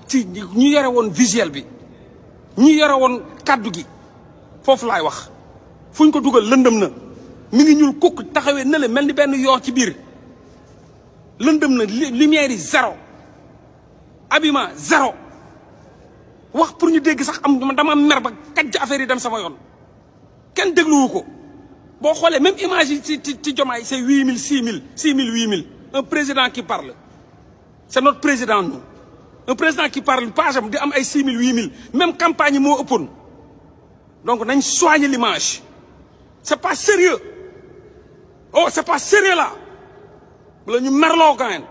ci ñu yore woon visuel bi ñu yore woon kaddu gi foofu laay wax fu ñu ko dugal lëndëm na mi ngi ñuul kukk taxawee na le mel ni benn yoo ci biir lëndëm na lumière yi zéro habillement zéro wax pour ñu dégg sax am dama mer ba kàjj affaire yi dem sama yoon kenn dégluwu ko boo xoolee même image yi ci Diomaye c'est 8000 6000 6000 8000 un président qui parle c'est notre président nous un président qui parle page am di am ay 6000 8000 même campagne yi moo ëppoon donc nañ soigner l'image c'est pas sérieux oh c'est pas sérieux là bala ñu merloo gaen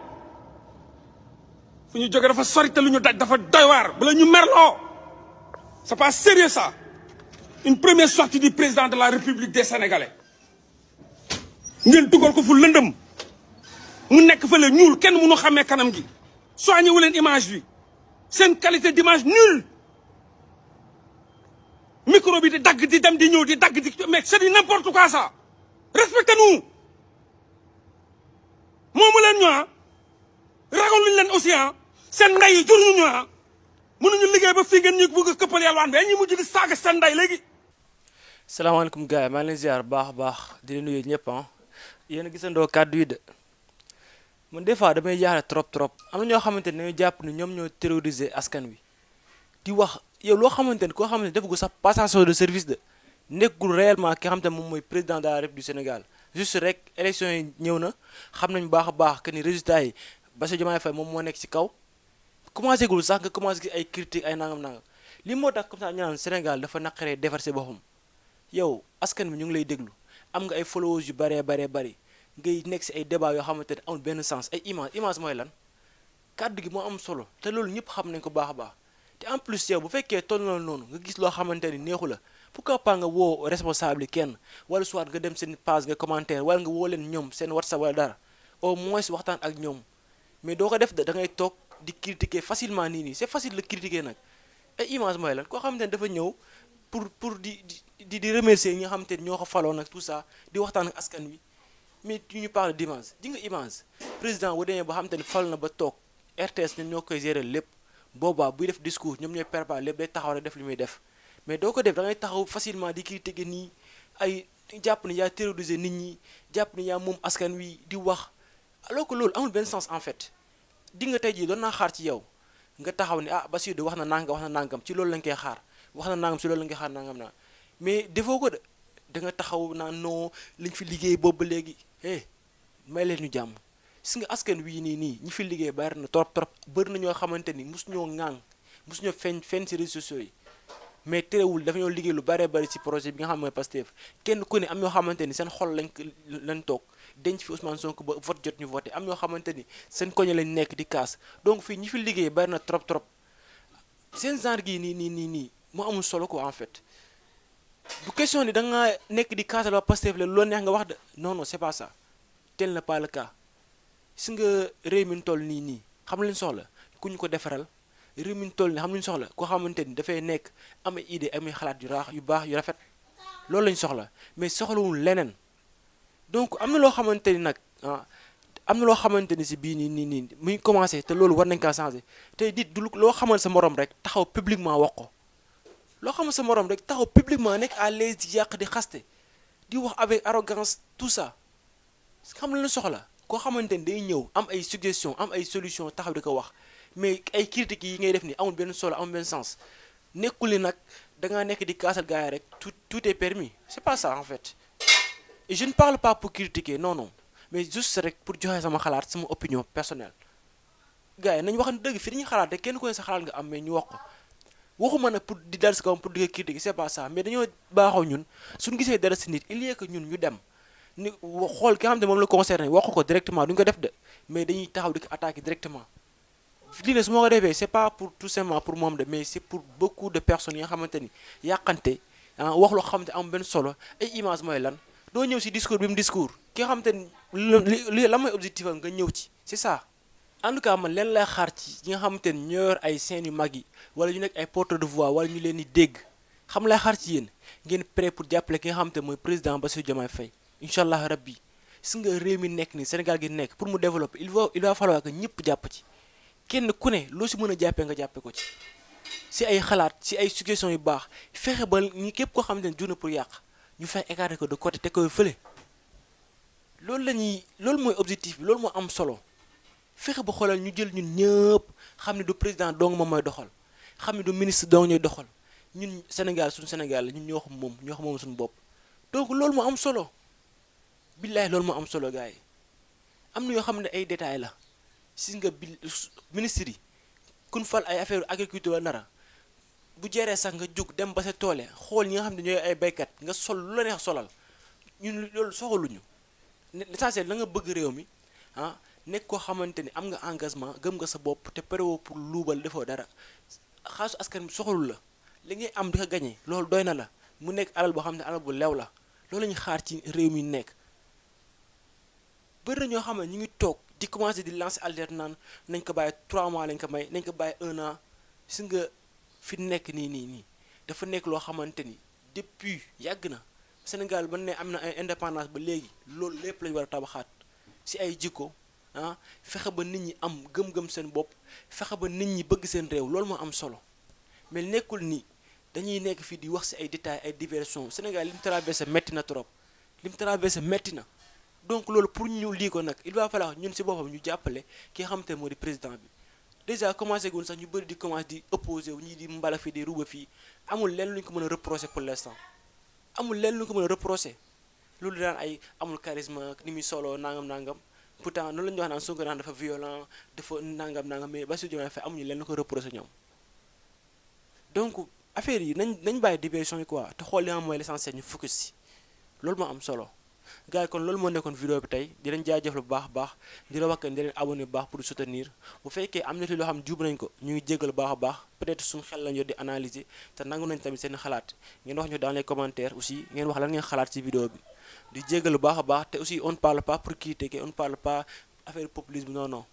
fu ñu jóge dafa sori te lu ñu daj dafa doy waar bala ñu merloo c'est pas sérieux ça une première sortie du président de la République des Sénégalais ngeen dugal ko fu lëndëm mu nekk fële ñuul kenn mënu xàmmee kanam gi soigné wu leen image bi seen qualité d'image nulle micro bi di dagg di dem di ñëw di dagg di mais c'est du n'importe quoi ça respectez-nous moomu leen ñu ragaluñ leen aussi seen ndey yi juruñu ñu mënuñu liggéey ba fii ngeen ñu bëgg a këppal yàlwaan bi ñu mujj di saaga seen ndey léegi. salaamaaleykum gars yi maa ngi leen ziar baax a baax di leen nuyu ñëpp yéen a gisandoo kàddu yi de man des fois damay jaaxle trop am na ñoo xamante ne dañoo jàpp ni ñoom ñoo terroriser askan wi di wax yow loo xamante ne koo xamante ne def ko sax passation de service de nekkul réellement ki nga xamante ne moom mooy président de la République du Sénégal juste rek élection yi ñëw na xam nañu baax a baax que ni résultats yi Bassirou Diomaye Faye moom moo nekk ci kaw commencé gul sax nga commencé gis ay critiques ay nangam li moo tax comme ça ñu naan Sénégal dafa naqaree defar si boppam yow askan bi ñu ngi lay déglu am nga ay followers yu bëree bëri ngay nekk si ay débat yoo xamante ne amul benn sens ay image mooy lan kàddu gi moo am solo te loolu ñëpp xam nañ ko baax a baax te en plus yow bu fekkee toll na noonu nga gis loo xamante ni neexu la pourquoi pas nga woo responsable kenn wala soit nga dem seen page nga commentaire wala nga woo leen ñoom seen WhatsApp wala dara au moins waxtaan ak ñoom mais doo ko def da ngay toog di critiquer facilement nii c'est facile de critiquer nag ay image mooy lan koo xamante ne dafa ñëw pour di remercier ñi nga xamante ni ñoo ko faloon nag tout ça di waxtaan ak askan wi mais ñu parle d'image di nga image président bu demee ba xamante ni fal na ba toog RTS ñoom ñoo koy gérer lépp boobaa buy def discours ñoom ñooy préparer lépp day taxaw rek def li muy def mais doo ko def da ngay taxaw facilement di critiquer nii ay jàpp ni yaa terroriser nit ñi jàpp ni yaa moom askan wi di wax alors que loolu amul benn sens en fait di nga tey jii doon naa xaar ci yow nga taxaw ni Bassirou de wax na nangam ci loolu lañ koy xaar wax na nangam ci loolu lañ koy xaar nangam naa mais defoo ko de da nga taxaw naa non liñ fi liggéey boobu ba léegi may leen ñu jàmm gis nga askan wii nii ñi fi liggéey bari na trop bëri na ñoo xamante ni mosu ñoo ŋàng mosu ñoo feeñ ci réseaux sociaux yi mais terewul dafa ñoo liggéey lu bari ci projet bi nga xam mooy Pastef kenn ku ne am ñoo xamante ni seen xol lañ toog denc fi Ousmane Sonko ba vote jot ñu voté am ñoo xamante ni seen koñe lañ nekk di kaas donc fii ñi fi liggéey bari na trop seen genre gii nii moo amul solo quoi en fait bu question ni da nga nekk di kaasal waa Pastef la loo neex nga wax de non c'est pas ça tel n'est pas le cas si nga réew mi toll nii xam lañ soxla ku ñu ko defaral réew mi toll nii xam lañ soxla koo xamante ni dafay nekk am ay idée am ay xalaat yu baax yu rafet loolu lañ soxla mais soxlawul leneen donc am na loo xamante ni nag am na loo xamante ni si bii nii muy commencé te loolu war nañ kaa changer tey dit du loo xamal sa morom rek taxaw publiquement wax ko loo xamal sa morom rek taxaw publiquement nekk à l'aise di yàq di xaste di wax avec arrogance tout ça xam la soxla koo xamante ni day ñëw am ay suggestion am ay solution taxaw di ko wax mais ay critiques yi ngay def ni amul benn solo amul benn sens nekkul ni nag dangaa nekk di kaasal gars yi rek tout est permis c'est pas ça en fait et je ne parle pas pour critiquer non mais juste rek pour joxe sama xalaat sama opinion personnelle gars yi nañ wax dëgg fi dañuy xalaat rek kenn ku ne sa xalaat nga am mais ñu wax ko waxuma nag pour di dal si kawam pour di ko critiquer c'est pas ça mais dañoo baaxoo ñun suñu gisee dara si nit il y a que ñun ñu dem ni xool ki nga xam ne moom la concerné wax ko directement duñ ko def de mais dañuy taxaw di ko attaquer directement lii ne su ma ko defee c'est pas pour tout simplement pour moom de mais c'est pour beaucoup de personnes yi nga xamante ni yàqante wax loo xamante am benn solo ay image mooy lan doo ñëw si discours bi mu discours ki nga xamante ni li la mooy objectif am nga ñëw ci c'est ça en tout cas man leen lay xaar ci ñi nga xamante ni ñoo yor ay scènes yu mag yi wala ñu nekk ay porteurs de voix wala ñu leen di dégg xam lay xaar ci yéen ngeen prêt pour jàppale ki nga xamante mooy président Bassirou Diomaye Faye incha allah rabbi si nga réew mi nekk ni Sénégal gi nekk pour mu développer il va falloir que ñëpp jàpp ci kenn ku ne loo si mën a jàppee nga jàppee ko ci si ay xalaat si ay suggestions yu baax fexe ba ñi képp koo xamante ne jur na pour yàq ñu fexe écarter ko de côté te koy fële loolu mooy objectif bi loolu moo am solo fexe ba xoolal ñu jël ñun ñëpp xam ne du président dong moom mooy doxal xam ne du ministre dong ñooy doxal ñun Sénégal suñu Sénégal la ñun ñoo xam moom suñu bopp donc loolu moo am solo billaay loolu moo am solo gars yi am na yoo xam ne ay détails la si nga ministre yi kun fal ay affaire agriculture la nara bu jeeree sax nga jóg dem ba sa toole xool ñi nga xam ne ñooy ay baykat nga sol lu la neex solal ñun loolu soxaluñu l'essentiel la nga bëgg réew mi ah nekk koo xamante ni am nga engagement gëm nga sa bopp te parewoo pour luubal defoo dara xaasu askan bi soxalu la li ngay am di ko gañe loolu doy na la mu nekk alal boo xam ne alal bu lew la loolu la ñuy xaar ci réew mi nekk bëri na ñoo xam ne ñu ngi toog di commencer di lancer alerte naan nañ ko bàyyi 3 mois lañ ko may nañ ko bàyyi 1 an si nga fi nekk nii dafa nekk loo xamante ni depuis yàgg na Sénégal ba ne am na ay indépendance ba léegi loolu lépp lañ war a tabaxaat si ay jikko ah fexe ba nit ñi am gëm-gëm seen bopp fexe ba nit ñi bëgg seen réew loolu moo am solo mais nekkul ni dañuy nekk fii di wax si ay détails ay diversion Sénégal li mu traversé métti na trop li mu traversé métti na donc loolu pour ñu lii ko nag il va falloir ñun si boppam ñu jàppale ki nga xamante ne moo di président bi déjà commencé gun sax ñu bëri di commencé di opposé wu ñii di mbala fii di ruba fii amul lenn lu ñu ko mën a reprocher pour l'instant amul lenn lu ñu ko mën a reprocher loolu daan ay amul charisme ni muy solo nangam pourtant noonu la ñu wax naan Sonko naan dafa violent dafa nangam mais Bassirou Diomaye Faye amuñu lenn lu ko reprocher ñoom donc affaire yi nañ bàyyi diversion yi quoi te xool li nga xam mooy l'essentiel ñu focus si loolu moo am solo gars yi kon loolu moo nekkoon vidéo bi tey di leen jaajëfal bu baax di la wax que di leen abonné bu baax pour soutenir bu fekkee am na loo xam jub nañ ko ñu ngi jégal bu baax peut-être suñu xel lañ yor di analyser te nangu nañ tamit seen xalaat ngeen wax ñu dans les commentaires aussi ngeen wax lan ngeen xalaat ci vidéo bi di jégal bu baax te aussi on ne parle pas pour critiquer on ne parle pas affaire populisme non